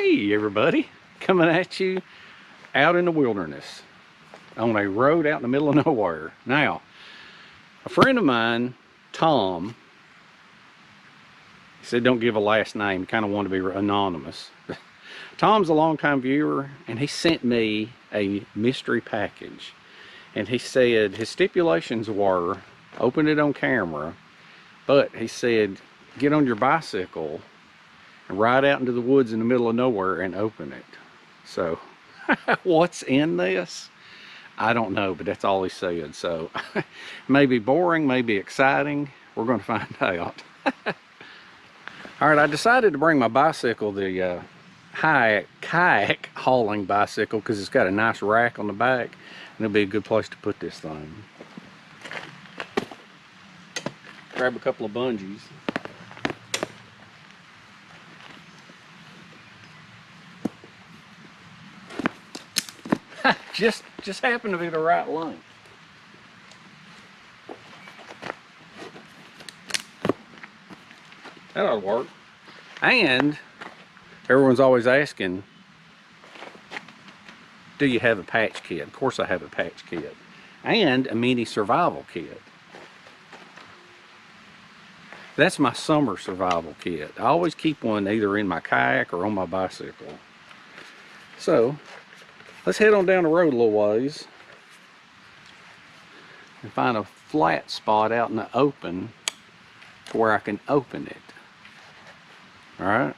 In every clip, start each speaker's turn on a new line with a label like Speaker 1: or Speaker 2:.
Speaker 1: Hey everybody, coming at you out in the wilderness on a road out in the middle of nowhere. Now, a friend of mine, Tom, he said don't give a last name, kind of wanted to be anonymous. Tom's a longtime viewer and he sent me a mystery package. And he said his stipulations were, open it on camera, but he said get on your bicycle and ride out into the woods in the middle of nowhere and open it. So what's in this? I don't know, but that's all he said. So maybe boring, maybe exciting. We're going to find out. All right, I decided to bring my bicycle, the kayak hauling bicycle, because it's got a nice rack on the back and it'll be a good place to put this thing. Grab a couple of bungees. just happened to be the right length. That ought to work. And everyone's always asking, do you have a patch kit? Of course I have a patch kit. And a mini survival kit. That's my summer survival kit. I always keep one either in my kayak or on my bicycle. So let's head on down the road a little ways and find a flat spot out in the open where I can open it. All right.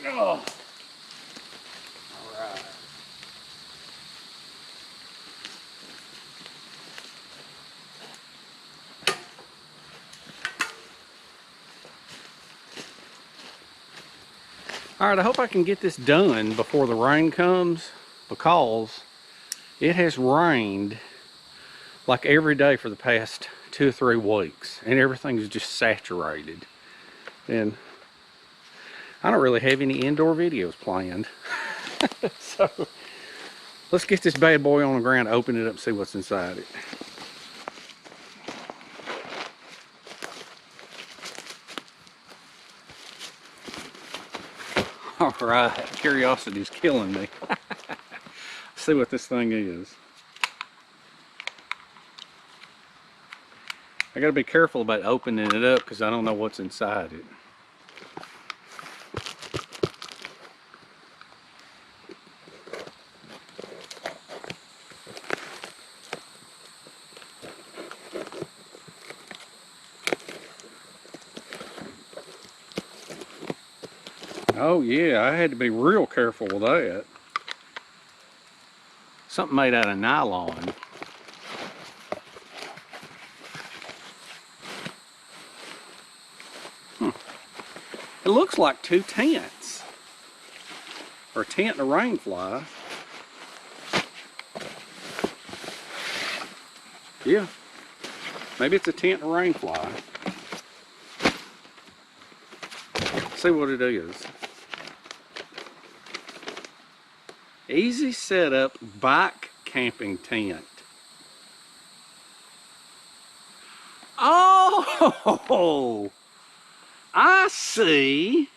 Speaker 1: Oh. All right. All right, I hope I can get this done before the rain comes, because it has rained like every day for the past 2 or 3 weeks and everything's just saturated. And I don't really have any indoor videos planned. So let's get this bad boy on the ground, open it up, and see what's inside it. All right, curiosity's killing me. Let's see what this thing is. I gotta be careful about opening it up because I don't know what's inside it. Oh yeah, I had to be real careful with that. Something made out of nylon. It looks like 2 tents. Or a tent and a rainfly. Yeah. Maybe it's a tent and a rainfly. See what it is. Easy setup bike camping tent. Oh, I see.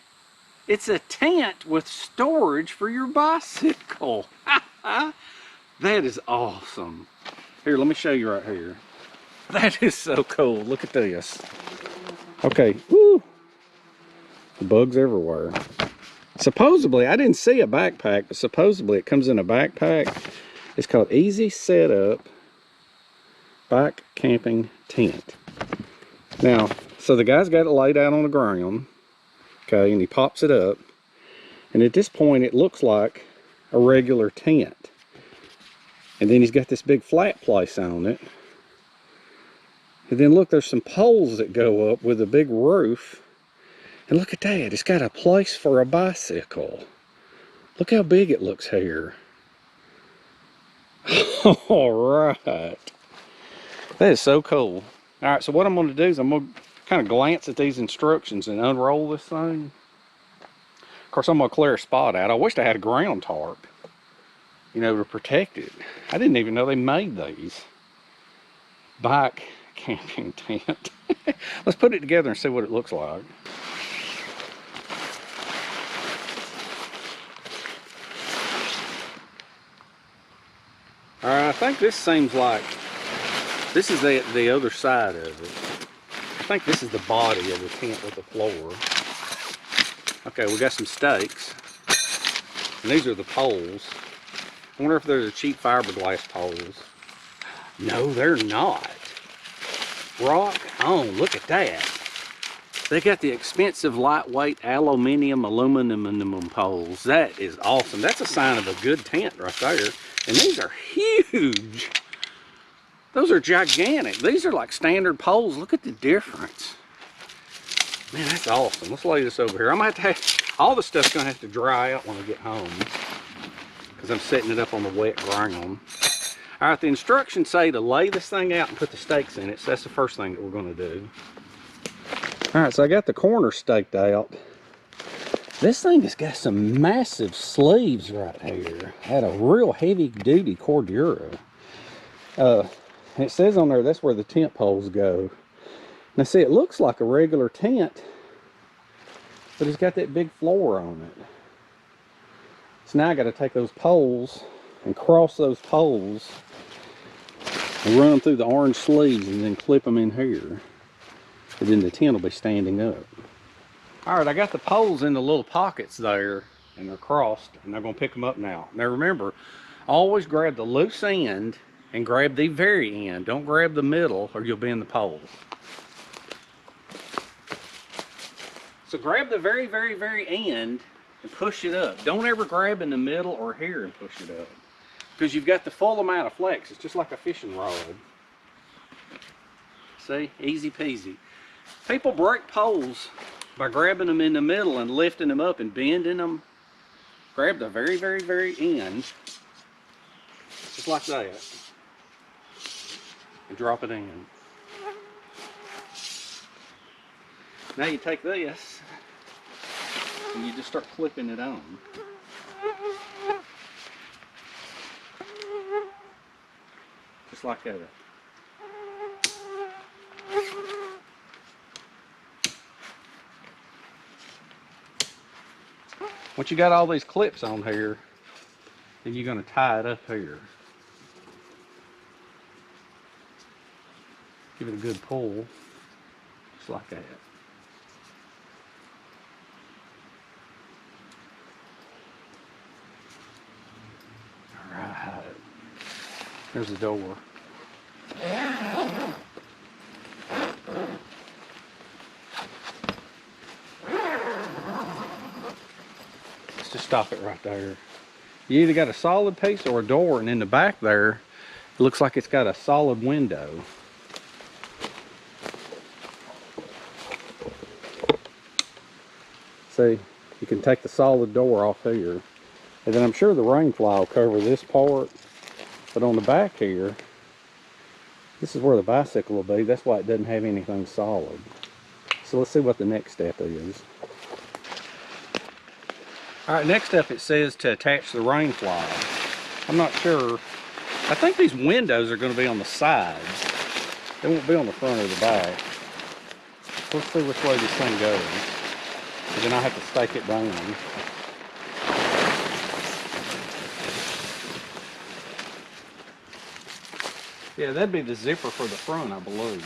Speaker 1: It's a tent with storage for your bicycle. That is awesome. Here, let me show you right here. That is so cool. Look at this. Okay, woo. Bugs everywhere. Supposedly, I didn't see a backpack, but supposedly it comes in a backpack. It's called Easy Setup Bike Camping Tent. Now, so the guy's got it laid out on the ground, okay, and he pops it up. And at this point, it looks like a regular tent. And then he's got this big flat place on it. And then look, there's some poles that go up with a big roof. And look at that, it's got a place for a bicycle. Look how big it looks here. Alright. That is so cool. Alright, so what I'm going to do is I'm going to kind of glance at these instructions and unroll this thing. Of course, I'm going to clear a spot out. I wished I had a ground tarp, you know, to protect it. I didn't even know they made these. Bike camping tent. Let's put it together and see what it looks like. Alright, I think this seems like this is the other side of it. I think this is the body of the tent with the floor. Okay, we got some stakes. And these are the poles. I wonder if they're the cheap fiberglass poles. No, they're not. Rock on, look at that. They got the expensive lightweight aluminum poles. That is awesome. That's a sign of a good tent right there. And these are huge. Those are gigantic. These are like standard poles. Look at the difference. Man, that's awesome. Let's lay this over here. I'm gonna have to all the stuff's gonna have to dry out when I get home because I'm setting it up on the wet ground. All right, the instructions say to lay this thing out and put the stakes in it, so that's the first thing that we're gonna do. All right, so I got the corner staked out. This thing has got some massive sleeves right here. Had a real heavy duty Cordura. It says on there that's where the tent poles go. Now see, it looks like a regular tent, but it's got that big floor on it. So now I got to take those poles and cross those poles and run them through the orange sleeves and then clip them in here. And then the tent will be standing up. All right, I got the poles in the little pockets there and they're crossed and I'm going to pick them up now. Now remember, always grab the loose end and grab the very end. Don't grab the middle or you'll bend the pole. So grab the very, very, very end and push it up. Don't ever grab in the middle or here and push it up, because you've got the full amount of flex. It's just like a fishing rod. See, easy peasy. People break poles by grabbing them in the middle and lifting them up and bending them. Grab the very, very, very end, just like that, and drop it in. Now you take this and you just start clipping it on. Just like that. Once you got all these clips on here, then you're going to tie it up here. Give it a good pull, just like that. Alright, there's the door. Let's just stop it right there. You either got a solid piece or a door, and in the back there, it looks like it's got a solid window. See, you can take the solid door off here. And then I'm sure the rainfly will cover this part. But on the back here, this is where the bicycle will be. That's why it doesn't have anything solid. So let's see what the next step is. Alright, next up it says to attach the rainfly. I'm not sure. I think these windows are going to be on the sides. They won't be on the front or the back. So let's see which way this thing goes. And then I have to stake it down. Yeah, that'd be the zipper for the front, I believe.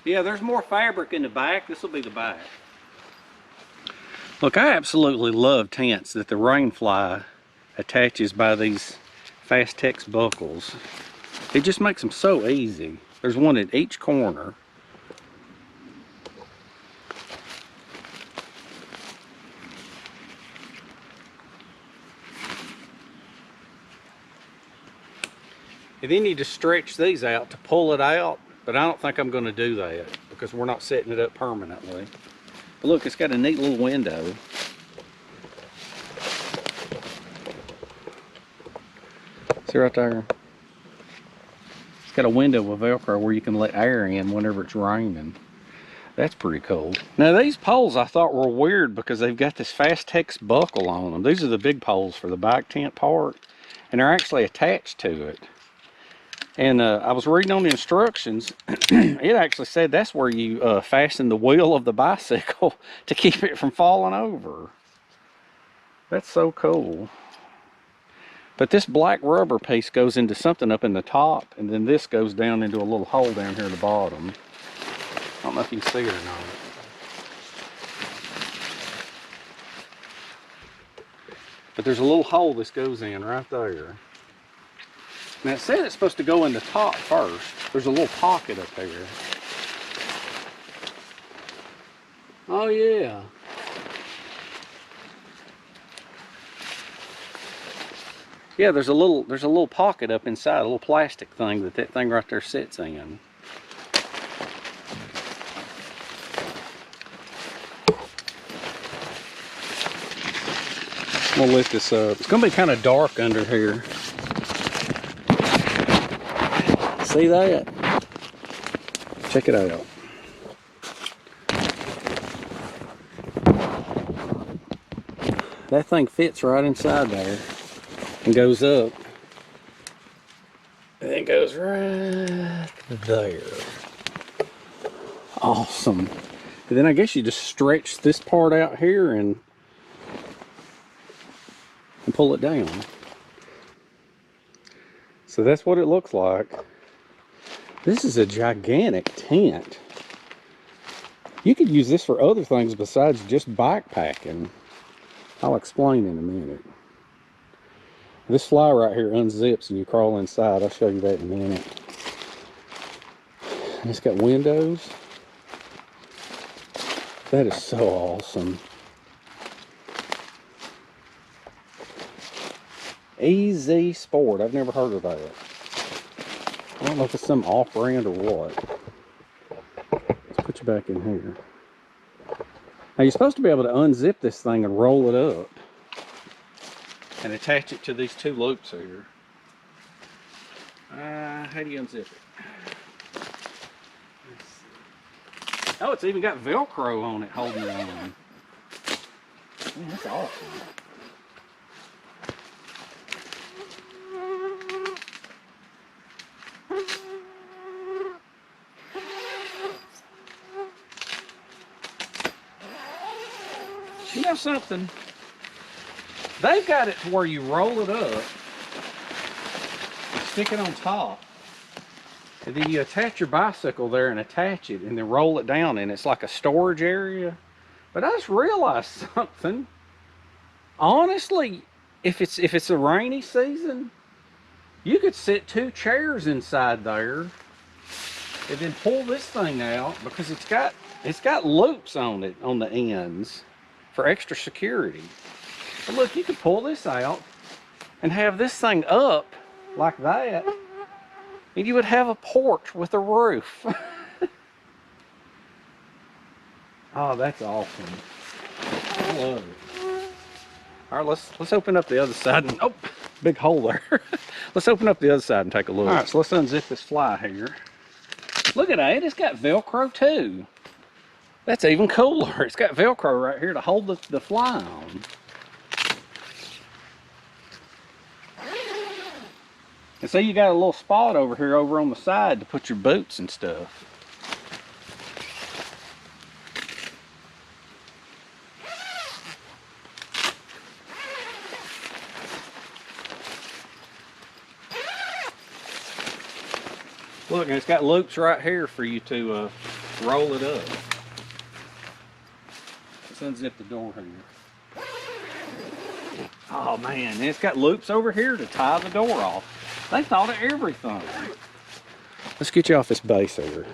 Speaker 1: Yeah, there's more fabric in the back. This will be the back. Look, I absolutely love tents that the rainfly attaches by these Fastex buckles. It just makes them so easy. There's one at each corner. And then you just stretch these out to pull it out, but I don't think I'm going to do that because we're not setting it up permanently. But look, it's got a neat little window. See right there? It's got a window with Velcro where you can let air in whenever it's raining. That's pretty cool. Now these poles I thought were weird because they've got this Fastex buckle on them. These are the big poles for the bike tent part, and they're actually attached to it. And I was reading on the instructions, it actually said that's where you fasten the wheel of the bicycle to keep it from falling over. That's so cool. But this black rubber piece goes into something up in the top, and then this goes down into a little hole down here at the bottom. I don't know if you can see it or not. But there's a little hole this goes in right there. Now it said it's supposed to go in the top first. There's a little pocket up there. Oh yeah. Yeah, there's a little pocket up inside, a little plastic thing that thing right there sits in. I'm gonna lift this up. It's gonna be kind of dark under here. See that? Check it out. That thing fits right inside there and goes up. And it goes right there. Awesome. And then I guess you just stretch this part out here and pull it down. So that's what it looks like. This is a gigantic tent. You could use this for other things besides just bikepacking. I'll explain in a minute. This fly right here unzips and you crawl inside. I'll show you that in a minute. And it's got windows. That is so awesome. Easy Sport. I've never heard of that. I don't know if it's some off-brand or what. Let's put you back in here. Now you're supposed to be able to unzip this thing and roll it up and attach it to these two loops here. How do you unzip it? Oh, it's even got Velcro on it holding it on. Man, that's awesome. You know something? They've got it to where you roll it up, stick it on top, and then you attach your bicycle there and attach it and then roll it down, and it's like a storage area. But I just realized something. Honestly, if it's a rainy season, you could sit 2 chairs inside there and then pull this thing out because it's got loops on it on the ends for extra security. But look, you could pull this out and have this thing up like that, and you would have a porch with a roof. Oh, that's awesome. I love it. All right, let's open up the other side. And, oh, big hole there. Let's open up the other side and take a look. All right, so let's unzip this fly here. Look at that, it's got Velcro too. That's even cooler. It's got Velcro right here to hold the fly on. And so you got a little spot over here over on the side to put your boots and stuff. Look, and it's got loops right here for you to roll it up. Let's unzip the door here. Oh man, and it's got loops over here to tie the door off. They thought of everything. Let's get you off this base here.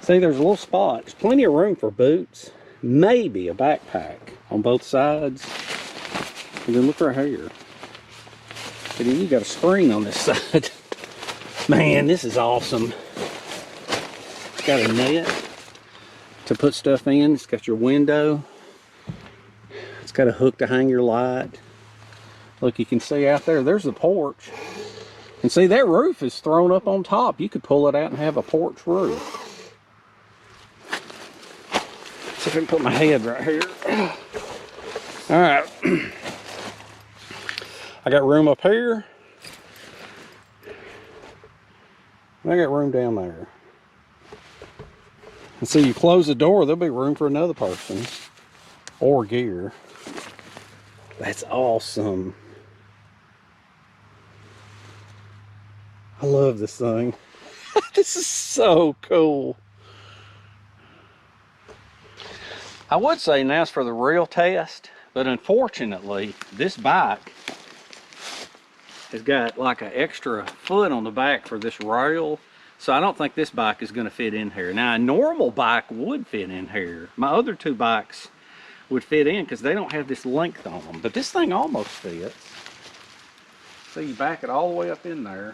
Speaker 1: See, there's a little spot. There's plenty of room for boots. Maybe a backpack on both sides. And then look right here. And then you got a spring on this side. Man, this is awesome. It's got a net to put stuff in. It's got your window. It's got a hook to hang your light. Look, you can see out there, there's the porch. And see, that roof is thrown up on top. You could pull it out and have a porch roof. See if I can put my head right here. All right. I got room up here. I got room down there. And see, you close the door, there'll be room for another person or gear. That's awesome. I love this thing. This is so cool. I would say now's for the real test, but unfortunately, this bike has got like an extra foot on the back for this rail. So I don't think this bike is going to fit in here. Now, a normal bike would fit in here. My other two bikes would fit in because they don't have this length on them. But this thing almost fits. So you back it all the way up in there.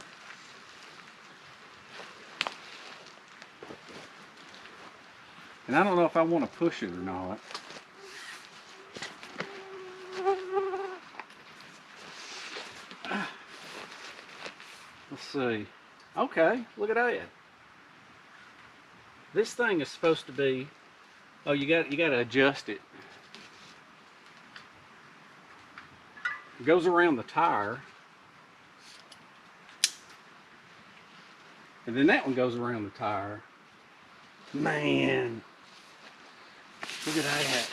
Speaker 1: And I don't know if I want to push it or not. Let's see. Okay, look at that. This thing is supposed to be, oh, you got to adjust it. It goes around the tire. And then that one goes around the tire. Man. Look at that.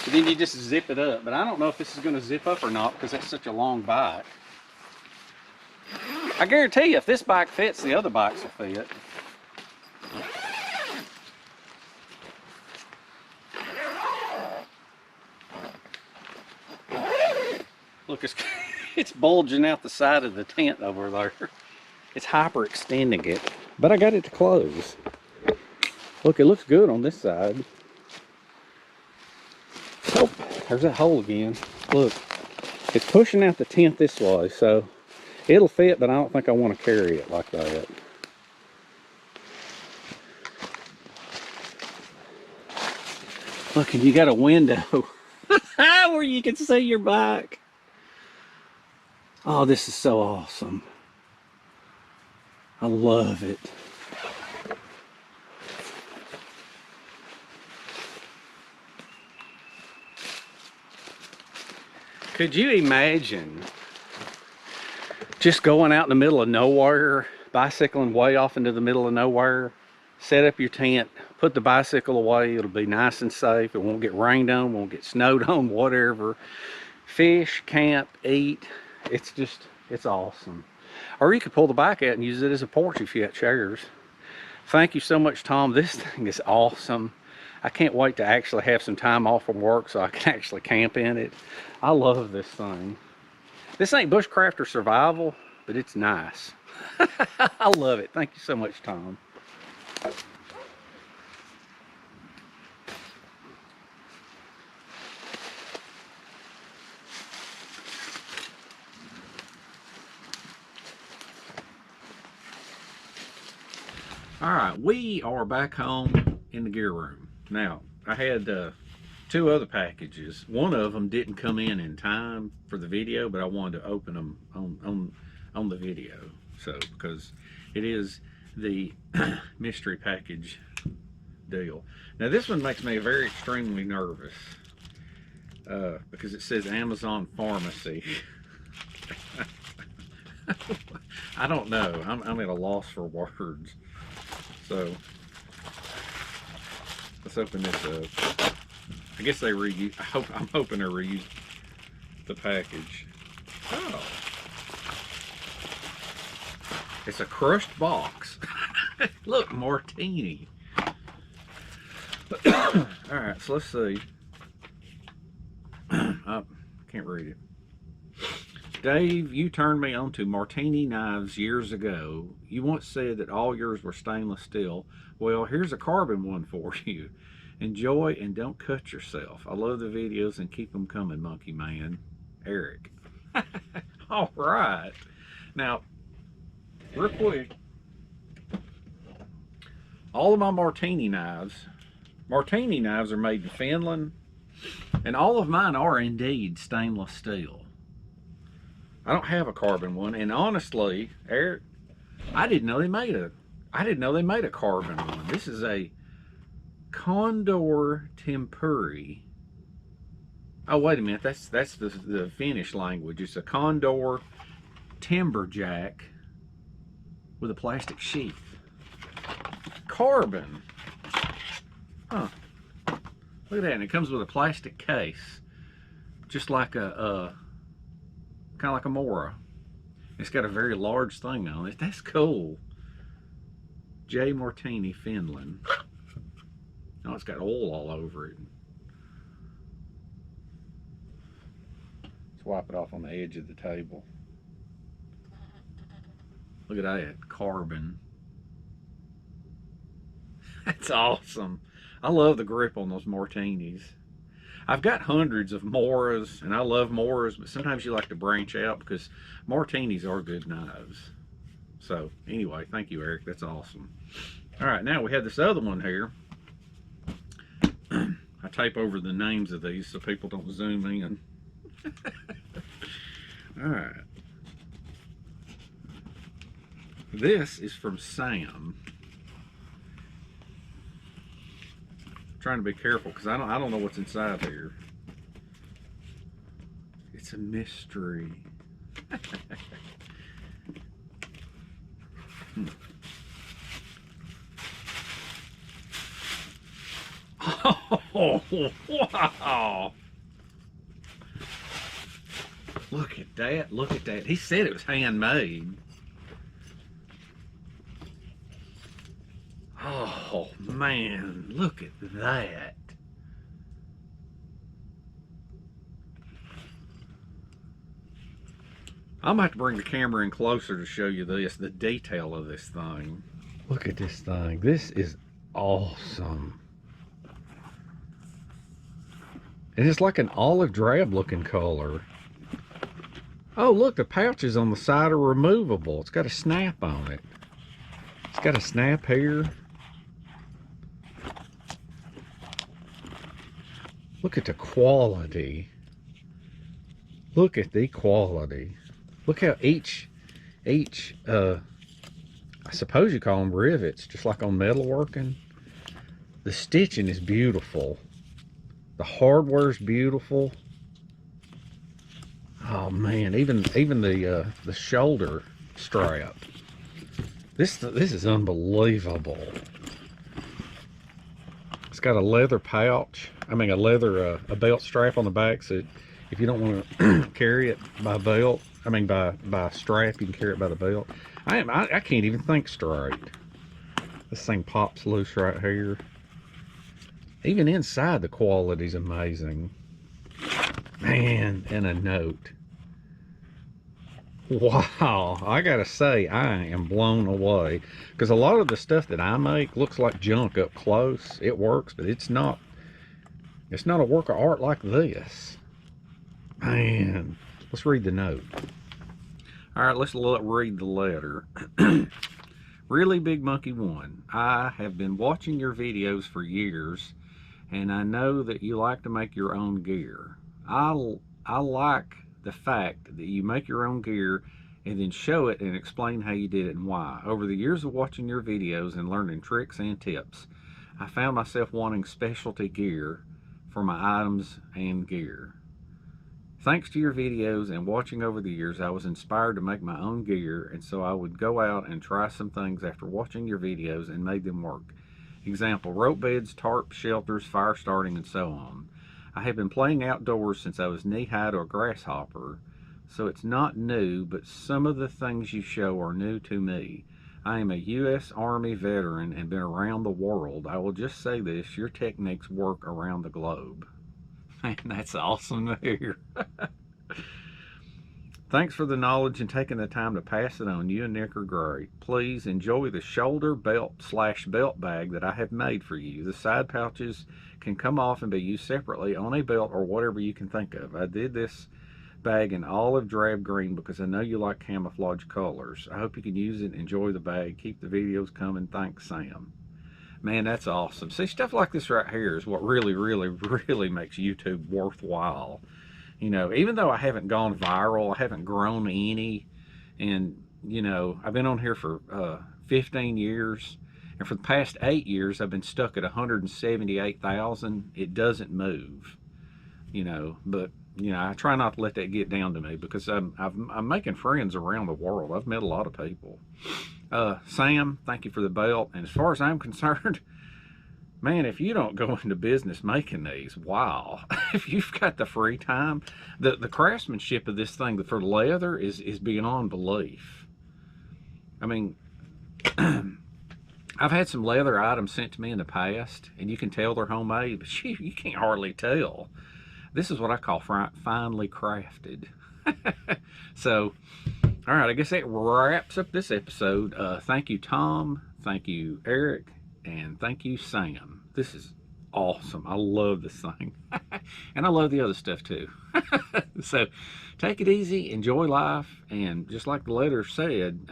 Speaker 1: And then you just zip it up. But I don't know if this is going to zip up or not because that's such a long bike. I guarantee you, if this bike fits, the other bikes will fit. Look, it's bulging out the side of the tent over there. It's hyperextending it, but I got it to close. Look, it looks good on this side. Oh, there's that hole again. Look, it's pushing out the tent this way, so it'll fit, but I don't think I want to carry it like that. Look, and you got a window where you can see your bike. Oh, this is so awesome. I love it. Could you imagine just going out in the middle of nowhere, bicycling way off into the middle of nowhere, set up your tent, put the bicycle away, it'll be nice and safe, it won't get rained on, won't get snowed on, whatever. Fish, camp, eat, it's awesome. Or you could pull the bike out and use it as a porch if you got chairs. Thank you so much, Tom. This thing is awesome. I can't wait to actually have some time off from work so I can actually camp in it. I love this thing. This ain't bushcraft or survival, but it's nice. I love it. Thank you so much, Tom. All right, we are back home in the gear room. Now, I had two other packages. One of them didn't come in time for the video, but I wanted to open them on the video. So, because it is the mystery package deal. Now, this one makes me very extremely nervous because it says Amazon Pharmacy. I don't know. I'm at a loss for words. So let's open this up. I guess they reuse. I'm hoping they reuse the package. Oh, it's a crushed box. Look, martini. All right, so let's see. I can't read it. Dave, you turned me on to martini knives years ago. You once said that all yours were stainless steel. Well, here's a carbon one for you. Enjoy and don't cut yourself. I love the videos and keep them coming, Monkey Man. Eric. All right. Now, real quick, all of my martini knives are made in Finland, and all of mine are indeed stainless steel. I don't have a carbon one, and honestly, Eric, I didn't know they made a carbon one. This is a Condor Tempuri. Oh, wait a minute, that's the Finnish language. It's a Condor Timberjack with a plastic sheath. Carbon. Huh. Look at that, and it comes with a plastic case, just like a kind of like a Mora. It's got a very large thing on it. That's cool. J. Martini, Finland. Oh, it's got oil all over it. Let's wipe it off on the edge of the table. Look at that, carbon. That's awesome. I love the grip on those martinis. I've got hundreds of Moras, and I love Moras, but sometimes you like to branch out because martinis are good knives. So anyway, thank you, Eric. That's awesome. All right, now we have this other one here. I tape over the names of these so people don't zoom in. All right. This is from Sam. I'm trying to be careful because I don't know what's inside here. It's a mystery. Oh, wow. Look at that. Look at that. He said it was handmade. Oh, man. Look at that. I'm going to have to bring the camera in closer to show you this, the detail of this thing. Look at this thing. This is awesome. And it's like an olive drab looking color. Oh, look, the pouches on the side are removable. It's got a snap on it. It's got a snap here. Look at the quality. Look at the quality. Look how each I suppose you call them rivets, just like on metalworking. The stitching is beautiful. The hardware's beautiful. Oh man, even the shoulder strap. This is unbelievable. It's got a leather pouch. I mean a leather a belt strap on the back, so if you don't want to carry it by belt, I mean by strap, you can carry it by the belt. I can't even think straight. This thing pops loose right here. Even inside, the quality's amazing. Man, and a note. Wow, I gotta say, I am blown away. Because a lot of the stuff that I make looks like junk up close. It works, but it's not a work of art like this. Man, let's read the note. All right, let's read the letter. Really Big Monkey 1, I have been watching your videos for years, and I know that you like to make your own gear. I like the fact that you make your own gear and then show it and explain how you did it and why. Over the years of watching your videos and learning tricks and tips, I found myself wanting specialty gear for my items and gear. Thanks to your videos and watching over the years, I was inspired to make my own gear, and so I would go out and try some things after watching your videos and made them work. Example, rope beds, tarp shelters, fire starting, and so on. I have been playing outdoors since I was knee-high to a grasshopper, so it's not new, but some of the things you show are new to me. I am a U.S. Army veteran and been around the world. I will just say this, your techniques work around the globe. Man, that's awesome to hear. Thanks for the knowledge and taking the time to pass it on. You and Nick are great. Please enjoy the shoulder belt / belt bag that I have made for you. The side pouches can come off and be used separately on a belt or whatever you can think of. I did this bag in olive drab green because I know you like camouflage colors. I hope you can use it and enjoy the bag. Keep the videos coming. Thanks, Sam. Man, that's awesome. See, stuff like this right here is what really, really, really makes YouTube worthwhile. You know, even though I haven't gone viral, I haven't grown any, and, you know, I've been on here for 15 years, and for the past 8 years, I've been stuck at 178,000. It doesn't move, you know, but, you know, I try not to let that get down to me because I'm making friends around the world. I've met a lot of people. Sam, thank you for the belt. And as far as I'm concerned, man, if you don't go into business making these, wow. If you've got the free time, the craftsmanship of this thing for leather is beyond belief. I mean, I've had some leather items sent to me in the past, and you can tell they're homemade, but you can't hardly tell. This is what I call finely crafted. So, all right, I guess that wraps up this episode. Thank you, Tom. Thank you, Eric. And thank you, Sam. This is awesome. I love this thing. And I love the other stuff too. So, take it easy. Enjoy life. And just like the letter said,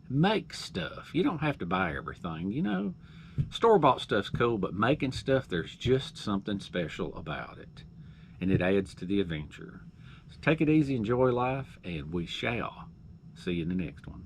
Speaker 1: make stuff. You don't have to buy everything. You know, store-bought stuff's cool, but making stuff, there's just something special about it. And it adds to the adventure. So take it easy, enjoy life, and we shall see you in the next one.